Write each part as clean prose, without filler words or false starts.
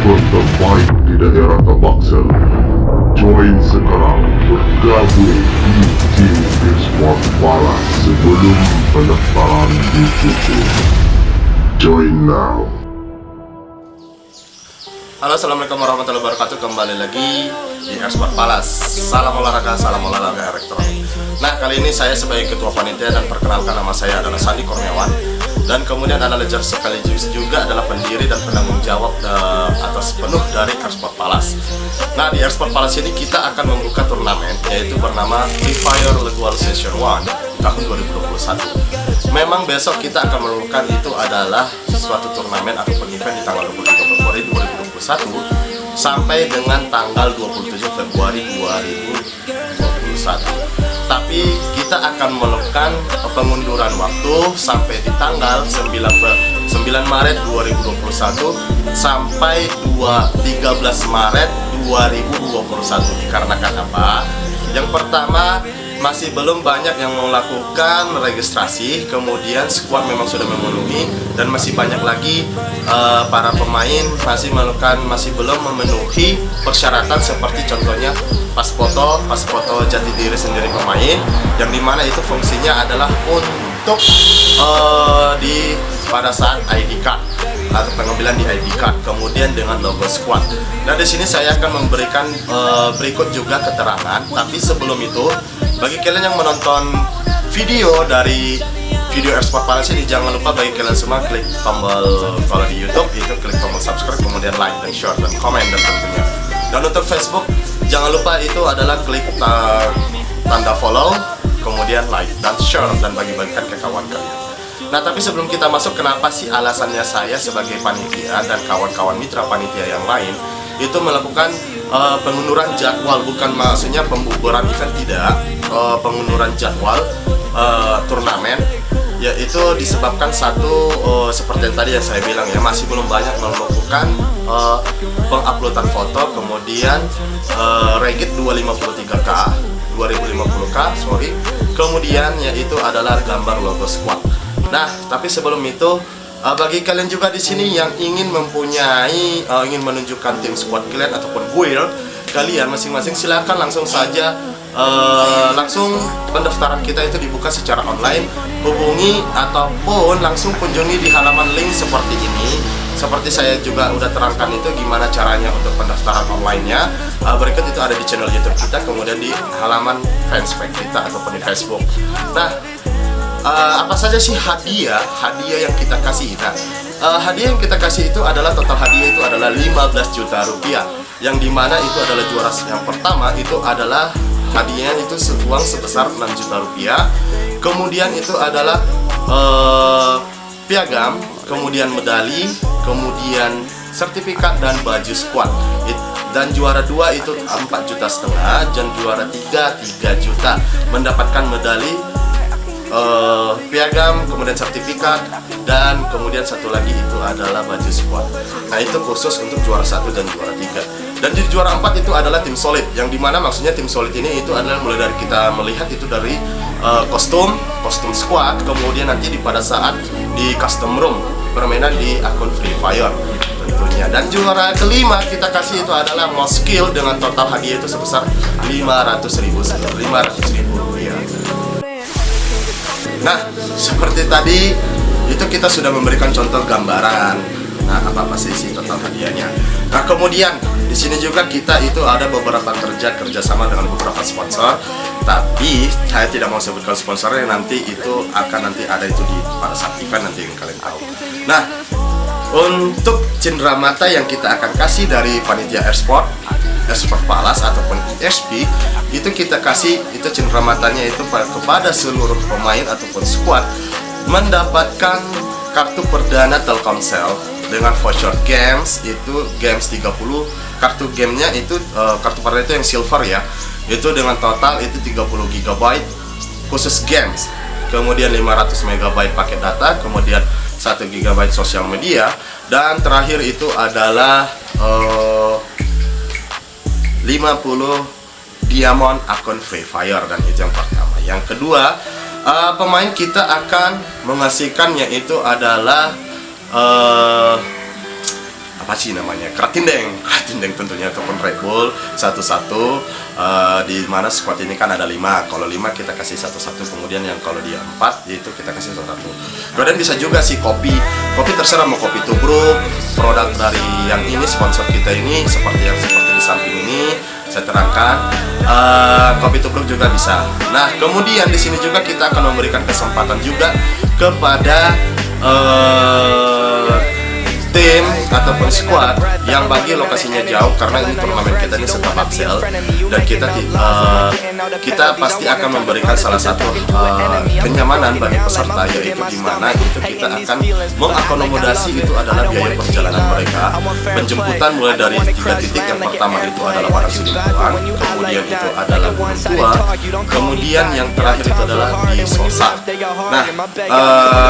event terbaik di daerah Tabaksel. Join sekarang, bergabung di tim Esport Palace sebelum pendaftaran ditutup. Join now. Halo, assalamualaikum warahmatullahi wabarakatuh. Kembali lagi di Esport Palace. Salam olahraga elektronik. Nah, kali ini saya sebagai ketua panitia, dan perkenalkan, nama saya adalah Sandi Kurniawan. Dan kemudian manajer sekaligus juga adalah pendiri dan penanggung jawab atas penuh dari Esport Palace. Nah, di Esport Palace ini kita akan membuka turnamen, yaitu bernama Free Fire League World Season 1 tahun 2021. Memang besok kita akan melakukan itu adalah suatu turnamen atau event di tanggal 23 Februari 2021 sampai dengan tanggal 27 Februari 2021. Tapi kita akan melakukan pengunduran waktu sampai di tanggal 9 Maret 2021 sampai 13 Maret 2021. Dikarenakan apa? Yang pertama, masih belum banyak yang melakukan registrasi, kemudian squad memang sudah memenuhi, dan masih banyak lagi para pemain masih belum memenuhi persyaratan, seperti contohnya pas foto jati diri sendiri pemain, yang dimana itu fungsinya adalah untuk pada saat ID card atau pengambilan di ID card, kemudian dengan logo squad. Nah, di sini saya akan memberikan berikut juga keterangan. Tapi sebelum itu, bagi kalian yang menonton video dari video Esport Palace ini, jangan lupa bagi kalian semua klik tombol, kalau di YouTube itu klik tombol subscribe, kemudian like dan share dan komen dan tentunya. Dan untuk Facebook, jangan lupa itu adalah klik tanda follow, kemudian like dan share dan bagi-bagikan ke kawan kalian. Nah, tapi sebelum kita masuk, kenapa sih alasannya saya sebagai panitia dan kawan-kawan mitra panitia yang lain itu melakukan pengunduran jadwal, bukan maksudnya pembubaran event, tidak, pengunduran jadwal turnamen, yaitu disebabkan satu, seperti yang tadi yang saya bilang ya, masih belum banyak melakukan penguploadan foto, kemudian regit 250k, kemudian yaitu adalah gambar logo squad. Nah, tapi sebelum itu, bagi kalian juga di sini yang ingin ingin menunjukkan tim squad kalian ataupun build kalian masing-masing, silakan langsung saja, langsung pendaftaran kita itu dibuka secara online. Hubungi ataupun langsung kunjungi di halaman link seperti ini. Seperti saya juga udah terangkan itu gimana caranya untuk pendaftaran online-nya. Berikut itu ada di channel YouTube kita, kemudian di halaman fanspage kita ataupun di Facebook. Nah, apa saja sih hadiah yang kita kasih? Nah, hadiah yang kita kasih itu adalah, total hadiah itu adalah 15 juta rupiah, yang dimana itu adalah juara yang pertama itu adalah hadiahnya itu uang sebesar 6 juta rupiah, kemudian itu adalah piagam, kemudian medali, kemudian sertifikat dan baju squad. Dan juara 2 itu 4,5 juta, dan juara 3 juta, mendapatkan medali, piagam, kemudian sertifikat, dan kemudian satu lagi itu adalah baju squad. Nah, itu khusus untuk juara 1 dan juara 3. Dan di juara 4 itu adalah tim solid, yang dimana maksudnya tim solid ini itu adalah mulai dari kita melihat itu dari kostum squad, kemudian nanti pada saat di custom room permainan di akun Free Fire tentunya. Dan juara kelima kita kasih itu adalah most skill, dengan total hadiah itu sebesar 500.000 rupiah. Nah, seperti tadi itu kita sudah memberikan contoh gambaran. Nah, apa sih total hadiahnya? Nah, kemudian di sini juga kita itu ada beberapa kerjasama dengan beberapa sponsor. Tapi saya tidak mau sebutkan sponsornya, nanti itu akan ada itu di pada saat event nanti yang kalian tahu. Nah, untuk cenderamata yang kita akan kasih dari panitia Esport Palace ataupun ESP, itu kita kasih itu cendramatanya itu kepada seluruh pemain ataupun squad mendapatkan kartu perdana Telkomsel dengan voucher games, itu games 30, kartu gamenya itu kartu perdana itu yang silver ya, itu dengan total itu 30 GB khusus games, kemudian 500 MB paket data, kemudian 1 GB sosial media, dan terakhir itu adalah 50 diamond akun Free Fire, dan itu yang pertama. Yang kedua, pemain kita akan mengasihkan, yaitu adalah apa sih namanya, Kratindeng tentunya, ataupun Red Bull satu-satu. Di mana squad ini kan ada 5, kalau 5 kita kasih satu-satu, kemudian yang kalau dia 4 itu kita kasih satu-satu. Kemudian bisa juga sih kopi terserah mau kopi tubruk, produk dari yang ini sponsor kita ini seperti di samping ini saya terangkan. Kopi tubruk juga bisa. Nah kemudian di sini juga kita akan memberikan kesempatan juga kepada tim ataupun squad yang bagi lokasinya jauh, karena ini turnamen kita ini setelah Axel, dan kita pasti akan memberikan salah satu kenyamanan bagi peserta, yaitu di mana itu kita akan mengakomodasi itu adalah biaya perjalanan mereka, penjemputan mulai dari 3 titik. Yang pertama itu adalah Padang Sidimpuan, kemudian itu adalah Gunung Tua, kemudian yang terakhir itu adalah di Sosa. Nah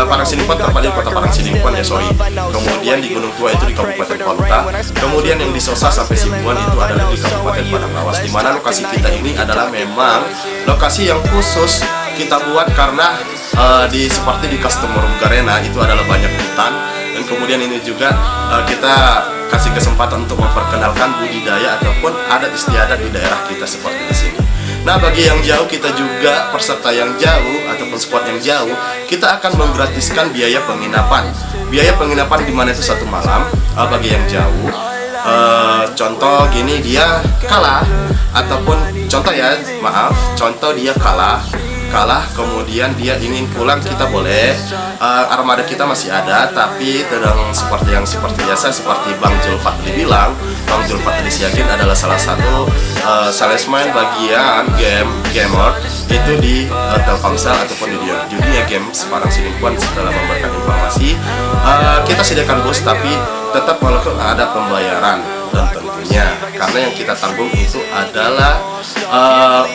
Padang Sidimpuan terpadu kota Padang Sidimpuan ya, sorry. Kemudian di Gunung Tua itu di Kabupaten Kota, kemudian yang di Sosa sampai Simpuan itu adalah di Kabupaten Padang Lawas, di mana lokasi kita ini adalah memang lokasi yang khusus kita buat karena seperti di Custom Room Garena itu adalah banyak hutan, dan kemudian ini juga kita kasih kesempatan untuk memperkenalkan budidaya ataupun adat istiadat di daerah kita seperti di sini. Nah bagi yang jauh kita juga, peserta yang jauh ataupun squad yang jauh, kita akan menggratiskan biaya penginapan. Biaya penginapan di mana itu 1 malam bagi yang jauh. Contoh gini, dia kalah ataupun contoh dia kalah, kemudian dia ingin pulang, kita boleh. Armada kita masih ada, tapi seperti biasa, seperti Bang Julfatli bilang, Bang Julfatli Siakin adalah salah satu salesman bagian gamer itu di Telkomsel ataupun di dunia game Padang Sidimpuan. Setelah memberikan informasi, kita sediakan bus, tapi tetap walaupun ada pembayaran, dan tentunya karena yang kita tanggung itu adalah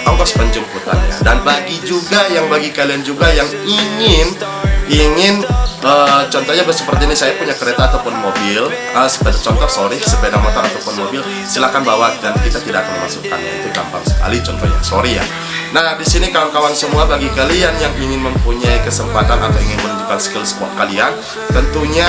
ongkos penjemputannya. Dan bagi kalian juga yang ingin contohnya seperti ini, saya punya kereta ataupun mobil, sepeda motor ataupun mobil, silakan bawa dan kita tidak akan memasukkannya. Itu gampang sekali contohnya, sorry ya. Nah di sini kawan-kawan semua, bagi kalian yang ingin mempunyai kesempatan atau ingin menunjukkan skill squad kalian, tentunya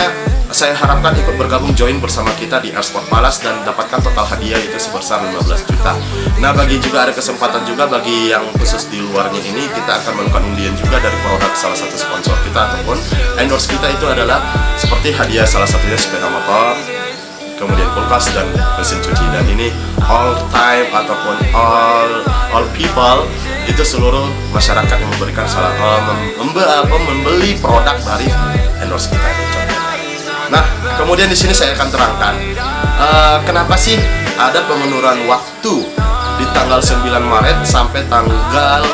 saya harapkan ikut bergabung join bersama kita di Airsport Palace dan dapatkan total hadiah itu sebesar 15 juta. Nah bagi juga ada kesempatan juga bagi yang khusus di luarnya ini, kita akan melakukan undian juga dari produk salah satu sponsor kita ataupun endorse kita, itu adalah seperti hadiah salah satunya sepeda motor, kemudian kulkas dan mesin cuci. Dan ini all time ataupun all people, itu seluruh masyarakat yang memberikan membeli produk dari endorse kita ini contohnya. Nah kemudian di sini saya akan terangkan kenapa sih ada pengunduran waktu di tanggal 9 Maret sampai tanggal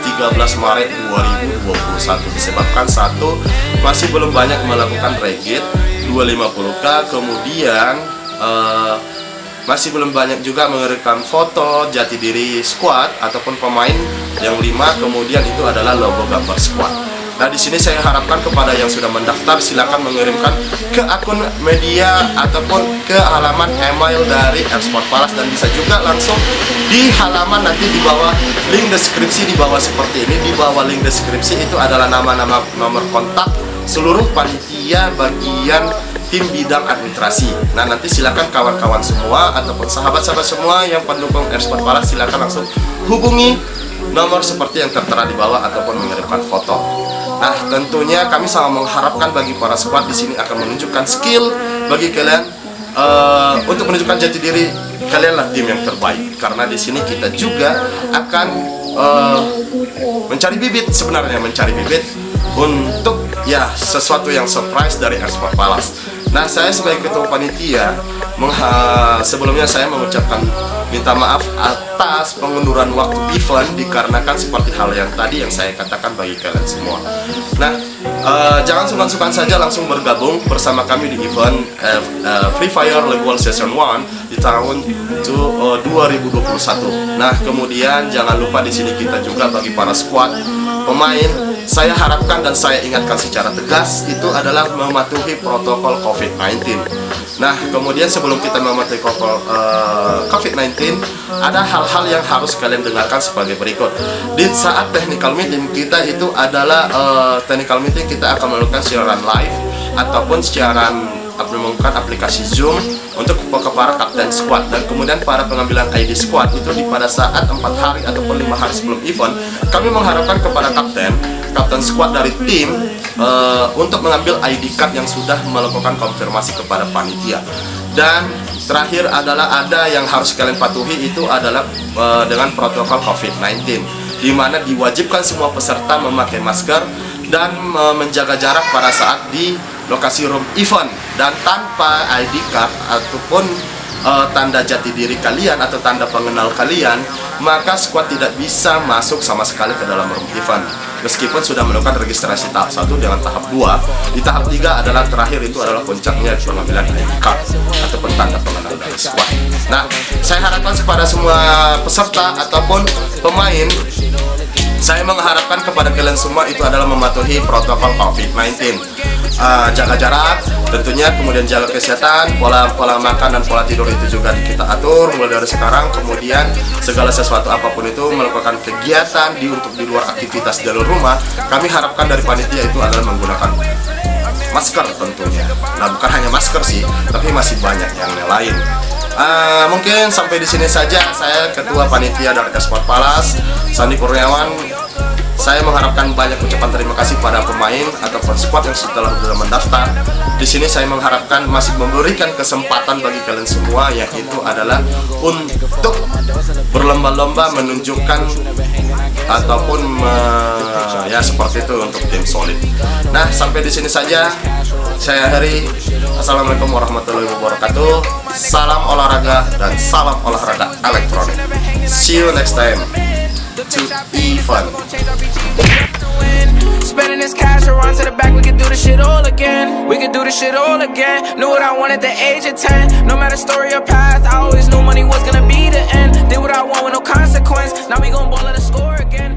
13 Maret 2021, disebabkan satu, masih belum banyak melakukan regit 250k, kemudian masih belum banyak juga mengirimkan foto jati diri squad ataupun pemain yang 5, kemudian itu adalah logo gambar squad. Nah di sini saya harapkan kepada yang sudah mendaftar, silakan mengirimkan ke akun media ataupun ke halaman email dari Airsport Palace, dan bisa juga langsung di halaman nanti di bawah link deskripsi, di bawah seperti ini, di bawah link deskripsi itu adalah nama-nama nomor kontak seluruh panitia bagian tim bidang administrasi. Nah nanti silakan kawan-kawan semua ataupun sahabat-sahabat semua yang pendukung Airsport Palace, silakan langsung hubungi nomor seperti yang tertera di bawah ataupun mengirimkan foto. Nah tentunya kami sangat mengharapkan bagi para squad di sini akan menunjukkan skill bagi kalian untuk menunjukkan jati diri kalianlah tim yang terbaik, karena di sini kita juga akan mencari bibit untuk ya sesuatu yang surprise dari Airsport Palace. Nah saya sebagai ketua panitia sebelumnya saya mengucapkan minta maaf atas pengunduran waktu event, dikarenakan seperti hal yang tadi yang saya katakan bagi kalian semua. Nah jangan sungkan-sungkan saja langsung bergabung bersama kami di event Free Fire League World Season 1 di tahun 2021. Nah kemudian jangan lupa di sini kita juga bagi para squad pemain, saya harapkan dan saya ingatkan secara tegas itu adalah mematuhi protokol COVID-19. Nah kemudian sebelum kita mematuhi protokol COVID-19, ada hal-hal yang harus kalian dengarkan sebagai berikut. Di saat technical meeting kita itu adalah technical meeting, kita akan melakukan siaran live ataupun siaran menggunakan aplikasi Zoom untuk ke para kapten squad, dan kemudian para pengambilan ID squad itu pada saat 4 hari ataupun 5 hari sebelum event, kami mengharapkan kepada kapten squad dari tim untuk mengambil ID card yang sudah melakukan konfirmasi kepada panitia. Dan terakhir adalah ada yang harus kalian patuhi, itu adalah dengan protokol COVID-19, di mana diwajibkan semua peserta memakai masker dan menjaga jarak pada saat di lokasi room event. Dan tanpa ID card ataupun tanda jati diri kalian atau tanda pengenal kalian, maka squad tidak bisa masuk sama sekali ke dalam room event. Meskipun sudah melakukan registrasi tahap 1 dengan tahap 2, di tahap 3 adalah terakhir, itu adalah puncaknya pengambilan ID card ataupun tanda pengenal dari squad. Nah, saya harapkan kepada semua peserta ataupun pemain, saya mengharapkan kepada kalian semua itu adalah mematuhi protokol COVID-19. Jaga jarak tentunya, kemudian jaga kesehatan, pola makan dan pola tidur itu juga kita atur mulai dari sekarang. Kemudian segala sesuatu apapun itu melakukan kegiatan di luar aktivitas di dalam rumah, kami harapkan dari panitia itu adalah menggunakan masker tentunya. Nah, bukan hanya masker sih, tapi masih banyak yang lain. Mungkin sampai di sini saja. Saya Ketua Panitia dari Esport Palace, Sandi Kurniawan. Saya mengharapkan banyak ucapan terima kasih pada pemain ataupun squad yang sudah mendaftar. Di sini saya mengharapkan masih memberikan kesempatan bagi kalian semua, yaitu adalah untuk berlomba-lomba menunjukkan ataupun ya seperti itu untuk tim solid. Nah, sampai di sini saja. Saya Heri. Assalamualaikum warahmatullahi wabarakatuh. Salam olahraga dan salam olahraga elektronik. See you next time to event. Spending this cash around to the back, we could do this shit all again. We could do this shit all again. Knew what I wanted at the age of 10. No matter story or path, I always knew money was gonna be the end. Did what I want with no consequence. Now we gon' ball at the score again.